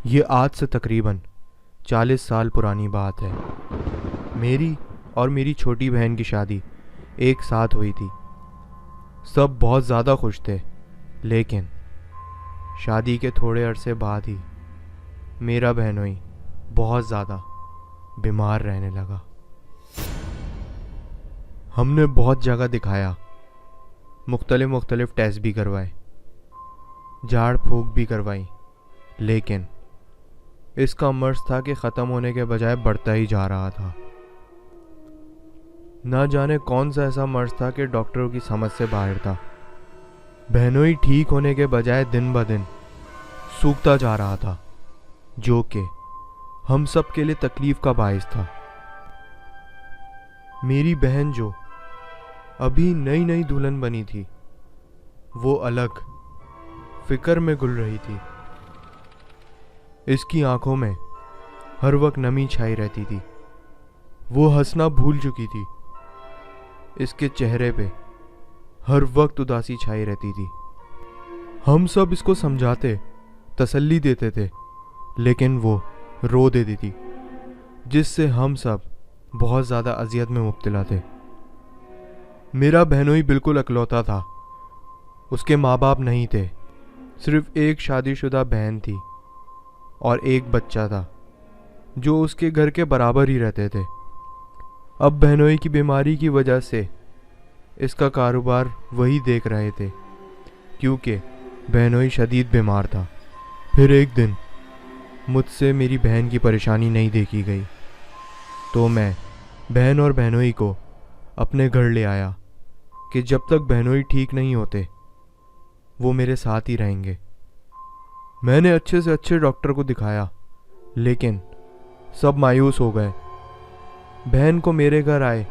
یہ آج سے تقریباً 40 سال پرانی بات ہے۔ میری اور میری چھوٹی بہن کی شادی ایک ساتھ ہوئی تھی۔ سب بہت زیادہ خوش تھے، لیکن شادی کے تھوڑے عرصے بعد ہی میرا بہنوئی بہت زیادہ بیمار رہنے لگا۔ ہم نے بہت جگہ دکھایا، مختلف ٹیسٹ بھی کروائے، جھاڑ پھونک بھی کروائی، لیکن اس کا مرض تھا کہ ختم ہونے کے بجائے بڑھتا ہی جا رہا تھا۔ نہ جانے کون سا ایسا مرض تھا کہ ڈاکٹروں کی سمجھ سے باہر تھا۔ بہنوئی ٹھیک ہونے کے بجائے دن بدن سوکھتا جا رہا تھا، جو کہ ہم سب کے لیے تکلیف کا باعث تھا۔ میری بہن جو ابھی نئی دلہن بنی تھی، وہ الگ فکر میں گل رہی تھی۔ اس کی آنکھوں میں ہر وقت نمی چھائی رہتی تھی، وہ ہنسنا بھول چکی تھی۔ اس کے چہرے پہ ہر وقت اداسی چھائی رہتی تھی۔ ہم سب اس کو سمجھاتے، تسلی دیتے تھے، لیکن وہ رو دیتی تھی، جس سے ہم سب بہت زیادہ اذیت میں مبتلا تھے۔ میرا بہنوئی بالکل اکلوتا تھا، اس کے ماں باپ نہیں تھے، صرف ایک شادی شدہ بہن تھی اور ایک بچہ تھا جو اس کے گھر کے برابر ہی رہتے تھے۔ اب بہنوئی کی بیماری کی وجہ سے اس کا کاروبار وہی دیکھ رہے تھے، کیونکہ بہنوئی شدید بیمار تھا۔ پھر ایک دن مجھ سے میری بہن کی پریشانی نہیں دیکھی گئی، تو میں بہن اور بہنوئی کو اپنے گھر لے آیا کہ جب تک بہنوئی ٹھیک نہیں ہوتے وہ میرے ساتھ ہی رہیں گے۔ میں نے اچھے سے اچھے ڈاکٹر کو دکھایا، لیکن سب مایوس ہو گئے۔ بہن کو میرے گھر آئے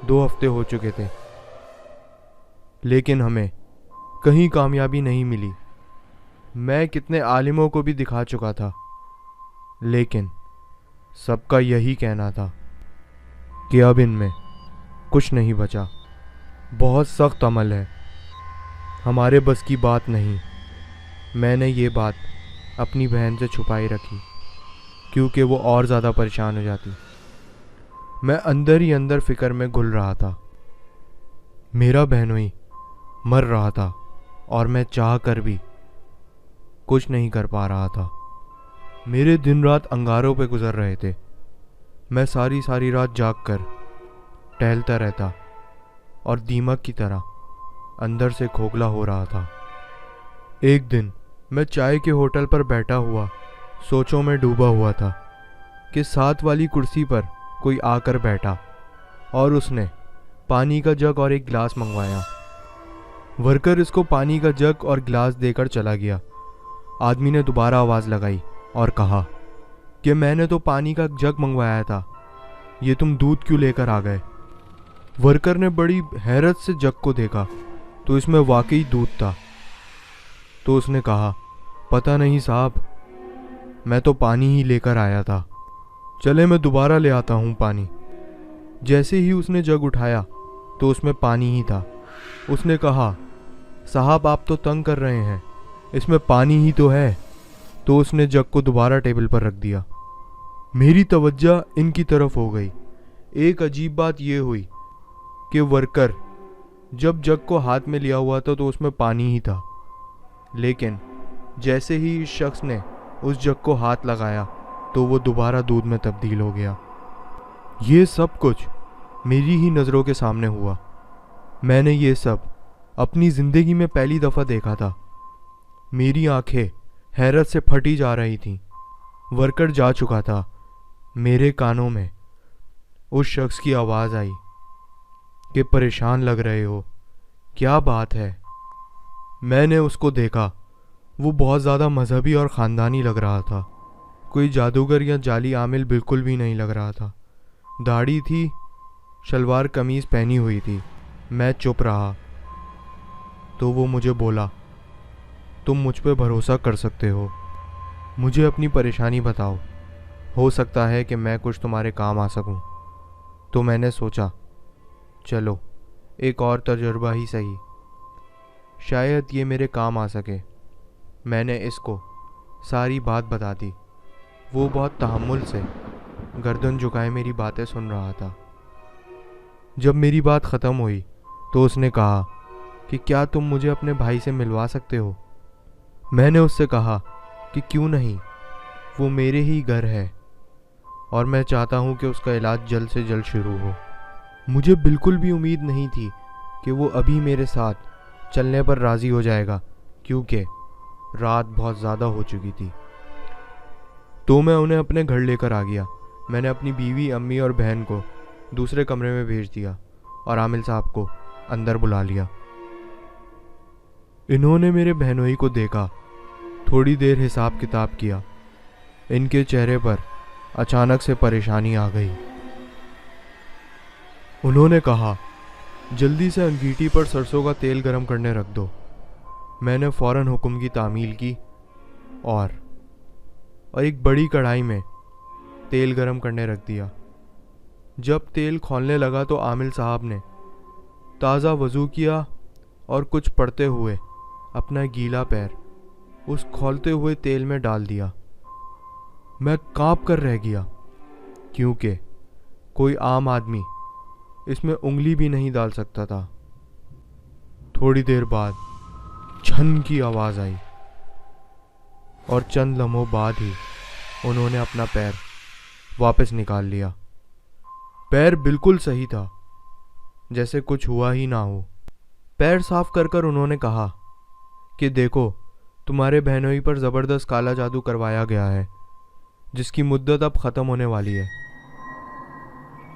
2 ہفتے ہو چکے تھے، لیکن ہمیں کہیں کامیابی نہیں ملی۔ میں کتنے عالموں کو بھی دکھا چکا تھا، لیکن سب کا یہی کہنا تھا کہ اب ان میں کچھ نہیں بچا، بہت سخت عمل ہے، ہمارے بس کی بات نہیں۔ میں نے یہ بات اپنی بہن سے چھپائی رکھی، کیونکہ وہ اور زیادہ پریشان ہو جاتی۔ میں اندر ہی اندر فکر میں گل رہا تھا۔ میرا بہنوئی مر رہا تھا اور میں چاہ کر بھی کچھ نہیں کر پا رہا تھا۔ میرے دن رات انگاروں پہ گزر رہے تھے۔ میں ساری رات جاگ کر ٹہلتا رہتا اور دیمک کی طرح اندر سے کھوکھلا ہو رہا تھا۔ ایک دن میں چائے کے ہوٹل پر بیٹھا ہوا سوچوں میں ڈوبا ہوا تھا کہ ساتھ والی کرسی پر کوئی آ کر بیٹھا اور اس نے پانی کا جگ اور ایک گلاس منگوایا۔ ورکر اس کو پانی کا جگ اور گلاس دے کر چلا گیا۔ آدمی نے دوبارہ آواز لگائی اور کہا کہ میں نے تو پانی کا جگ منگوایا تھا، یہ تم دودھ کیوں لے کر آ گئے؟ ورکر نے بڑی حیرت سے جگ کو دیکھا تو اس میں واقعی دودھ تھا۔ تو اس نے کہا، پتہ نہیں صاحب، میں تو پانی ہی لے کر آیا تھا، چلے میں دوبارہ لے آتا ہوں پانی۔ جیسے ہی اس نے جگ اٹھایا تو اس میں پانی ہی تھا۔ اس نے کہا، صاحب آپ تو تنگ کر رہے ہیں، اس میں پانی ہی تو ہے۔ تو اس نے جگ کو دوبارہ ٹیبل پر رکھ دیا۔ میری توجہ ان کی طرف ہو گئی۔ ایک عجیب بات یہ ہوئی کہ ورکر جب جگ کو ہاتھ میں لیا ہوا تھا تو اس میں پانی ہی تھا، لیکن جیسے ہی اس شخص نے اس جگ کو ہاتھ لگایا تو وہ دوبارہ دودھ میں تبدیل ہو گیا۔ یہ سب کچھ میری ہی نظروں کے سامنے ہوا۔ میں نے یہ سب اپنی زندگی میں پہلی دفعہ دیکھا تھا۔ میری آنکھیں حیرت سے پھٹی جا رہی تھیں۔ ورکر جا چکا تھا۔ میرے کانوں میں اس شخص کی آواز آئی کہ پریشان لگ رہے ہو، کیا بات ہے؟ میں نے اس کو دیکھا، وہ بہت زیادہ مذہبی اور خاندانی لگ رہا تھا۔ کوئی جادوگر یا جعلی عامل بالکل بھی نہیں لگ رہا تھا۔ داڑھی تھی، شلوار قمیض پہنی ہوئی تھی۔ میں چپ رہا تو وہ مجھے بولا، تم مجھ پہ بھروسہ کر سکتے ہو، مجھے اپنی پریشانی بتاؤ، ہو سکتا ہے کہ میں کچھ تمہارے کام آ سکوں۔ تو میں نے سوچا، چلو ایک اور تجربہ ہی صحیح، شاید یہ میرے کام آ سکے۔ میں نے اس کو ساری بات بتا دی وہ بہت تحمل سے گردن جھکائے میری باتیں سن رہا تھا۔ جب میری بات ختم ہوئی تو اس نے کہا کہ کیا تم مجھے اپنے بھائی سے ملوا سکتے ہو؟ میں نے اس سے کہا کہ کیوں نہیں، وہ میرے ہی گھر ہے اور میں چاہتا ہوں کہ اس کا علاج جلد سے جلد شروع ہو۔ مجھے بالکل بھی امید نہیں تھی کہ وہ ابھی میرے ساتھ چلنے پر راضی ہو جائے گا، کیونکہ رات بہت زیادہ ہو چکی تھی۔ تو میں انہیں اپنے گھر لے کر آ گیا۔ میں نے اپنی بیوی، امی اور بہن کو دوسرے کمرے میں بھیج دیا اور عامل صاحب کو اندر بلا لیا۔ انہوں نے میرے بہنوئی کو دیکھا، تھوڑی دیر حساب کتاب کیا۔ ان کے چہرے پر اچانک سے پریشانی آ گئی۔ انہوں نے کہا، جلدی سے انگیٹھی پر سرسوں کا تیل گرم کرنے رکھ دو۔ میں نے فوراً حکم کی تعمیل کی اور ایک بڑی کڑھائی میں تیل گرم کرنے رکھ دیا۔ جب تیل کھولنے لگا تو عامل صاحب نے تازہ وضو کیا اور کچھ پڑھتے ہوئے اپنا گیلا پیر اس کھولتے ہوئے تیل میں ڈال دیا۔ میں کانپ کر رہ گیا، کیونکہ کوئی عام آدمی اس میں انگلی بھی نہیں ڈال سکتا تھا۔ تھوڑی دیر بعد چھن کی آواز آئی اور چند لمحوں بعد ہی انہوں نے اپنا پیر واپس نکال لیا۔ پیر بالکل صحیح تھا، جیسے کچھ ہوا ہی نہ ہو۔ پیر صاف کر کر انہوں نے کہا کہ دیکھو، تمہارے بہنوئی پر زبردست کالا جادو کروایا گیا ہے، جس کی مدت اب ختم ہونے والی ہے۔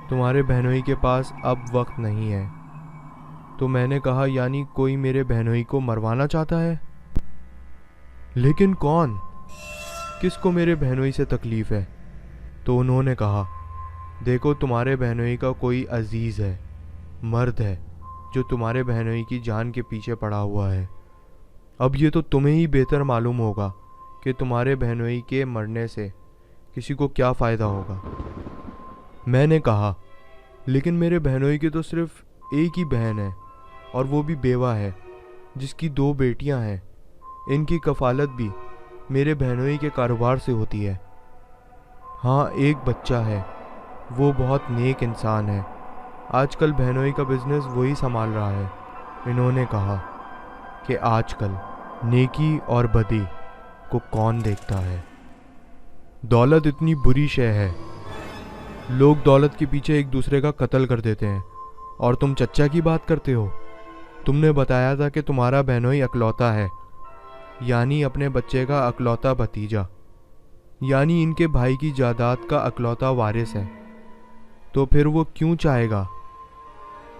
تمہارے بہنوئی کے پاس اب وقت نہیں ہے۔ تو میں نے کہا، یعنی کوئی میرے بہنوئی کو مروانا چاہتا ہے؟ لیکن کون؟ کس کو میرے بہنوئی سے تکلیف ہے؟ تو انہوں نے کہا، دیکھو، تمہارے بہنوئی کا کوئی عزیز ہے، مرد ہے، جو تمہارے بہنوئی کی جان کے پیچھے پڑا ہوا ہے۔ اب یہ تو تمہیں ہی بہتر معلوم ہوگا کہ تمہارے بہنوئی کے مرنے سے کسی کو کیا فائدہ ہوگا۔ میں نے کہا، لیکن میرے بہنوئی کی تو صرف ایک ہی بہن ہے، اور وہ بھی بیوہ ہے، جس کی 2 بیٹیاں ہیں۔ ان کی کفالت بھی میرے بہنوئی کے کاروبار سے ہوتی ہے۔ ہاں، ایک بچہ ہے، وہ بہت نیک انسان ہے۔ آج کل بہنوئی کا بزنس وہی سنبھال رہا ہے۔ انہوں نے کہا کہ آج کل نیکی اور بدی کو کون دیکھتا ہے؟ دولت اتنی بری شے ہے، لوگ دولت کے پیچھے ایک دوسرے کا قتل کر دیتے ہیں، اور تم چچا کی بات کرتے ہو؟ تم نے بتایا تھا کہ تمہارا بہنوئی اکلوتا ہے، یعنی اپنے بچے کا اکلوتا بھتیجا، یعنی ان کے بھائی کی جائیداد کا اکلوتا وارث ہے۔ تو پھر وہ کیوں چاہے گا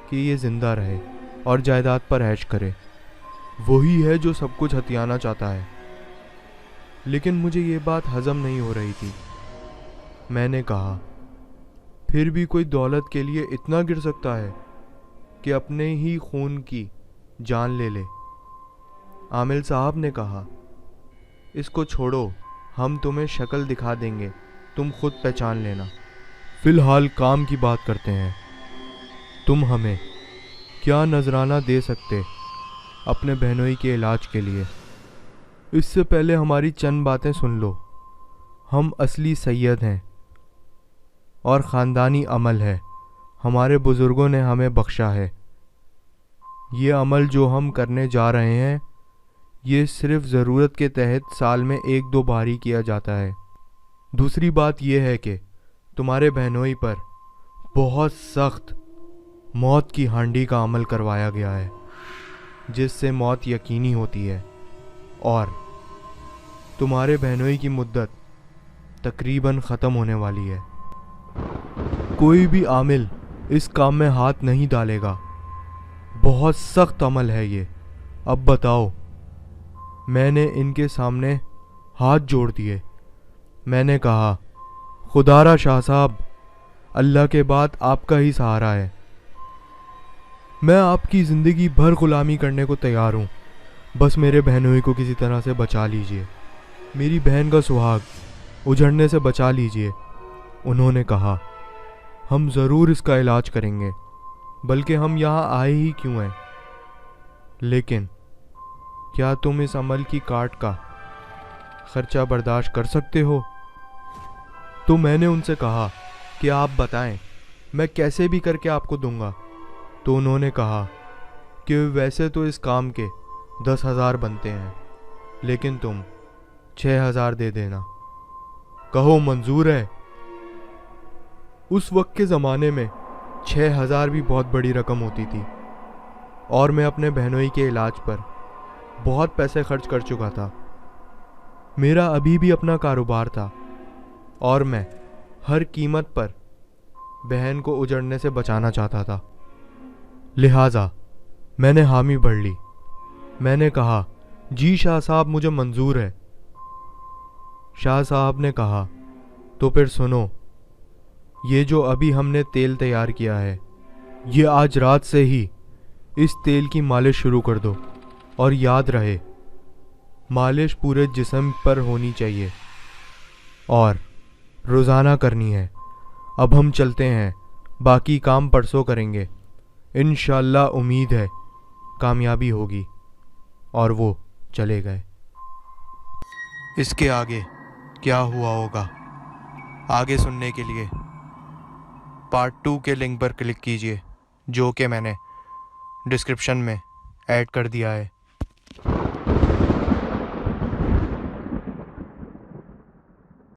کہ یہ زندہ رہے اور جائیداد پر عیش کرے؟ وہی ہے جو سب کچھ ہتھیانا چاہتا ہے۔ لیکن مجھے یہ بات ہضم نہیں ہو رہی تھی۔ میں نے کہا، پھر بھی کوئی دولت کے لیے اتنا گر سکتا ہے کہ اپنے ہی خون کی جان لے لے؟ عامل صاحب نے کہا، اس کو چھوڑو، ہم تمہیں شکل دکھا دیں گے، تم خود پہچان لینا۔ فی الحال کام کی بات کرتے ہیں۔ تم ہمیں کیا نذرانہ دے سکتے اپنے بہنوئی کے علاج کے لیے؟ اس سے پہلے ہماری چند باتیں سن لو۔ ہم اصلی سید ہیں اور خاندانی عمل ہے، ہمارے بزرگوں نے ہمیں بخشا ہے۔ یہ عمل جو ہم کرنے جا رہے ہیں، یہ صرف ضرورت کے تحت سال میں 1-2 بار ہی کیا جاتا ہے۔ دوسری بات یہ ہے کہ تمہارے بہنوئی پر بہت سخت موت کی ہانڈی کا عمل کروایا گیا ہے، جس سے موت یقینی ہوتی ہے، اور تمہارے بہنوئی کی مدت تقریباً ختم ہونے والی ہے۔ کوئی بھی عامل اس کام میں ہاتھ نہیں ڈالے گا۔ بہت سخت عمل ہے یہ۔ اب بتاؤ۔ میں نے ان کے سامنے ہاتھ جوڑ دیے۔ میں نے کہا، خدا را شاہ صاحب، اللہ کے بعد آپ کا ہی سہارا ہے۔ میں آپ کی زندگی بھر غلامی کرنے کو تیار ہوں، بس میرے بہنوئی کو کسی طرح سے بچا لیجئے، میری بہن کا سہاگ اجڑنے سے بچا لیجئے۔ انہوں نے کہا، ہم ضرور اس کا علاج کریں گے، بلکہ ہم یہاں آئے ہی کیوں ہیں؟ لیکن کیا تم اس عمل کی کاٹ کا خرچہ برداشت کر سکتے ہو؟ تو میں نے ان سے کہا کہ آپ بتائیں میں کیسے بھی کر کے آپ کو دوں گا. تو انہوں نے کہا کہ ویسے تو اس کام کے 10,000 بنتے ہیں لیکن تم 6,000 دے دینا. کہو منظور ہے؟ اس وقت کے زمانے میں 6,000 بھی بہت بڑی رقم ہوتی تھی اور میں اپنے بہنوئی کے علاج پر بہت پیسے خرچ کر چکا تھا. میرا ابھی بھی اپنا کاروبار تھا اور میں ہر قیمت پر بہن کو اجڑنے سے بچانا چاہتا تھا. لہٰذا میں نے حامی بھر لی. میں نے کہا جی شاہ صاحب مجھے منظور ہے. شاہ صاحب نے کہا تو پھر سنو، یہ جو ابھی ہم نے تیل تیار کیا ہے یہ آج رات سے ہی اس تیل کی مالش شروع کر دو، اور یاد رہے مالش پورے جسم پر ہونی چاہیے اور روزانہ کرنی ہے. اب ہم چلتے ہیں، باقی کام پرسوں کریں گے. انشاءاللہ امید ہے کامیابی ہوگی. اور وہ چلے گئے. اس کے آگے کیا ہوا ہوگا آگے سننے کے لیے پارٹ 2 کے لنک پر کلک کیجیے جو کہ میں نے ڈسکرپشن میں ایڈ کر دیا ہے.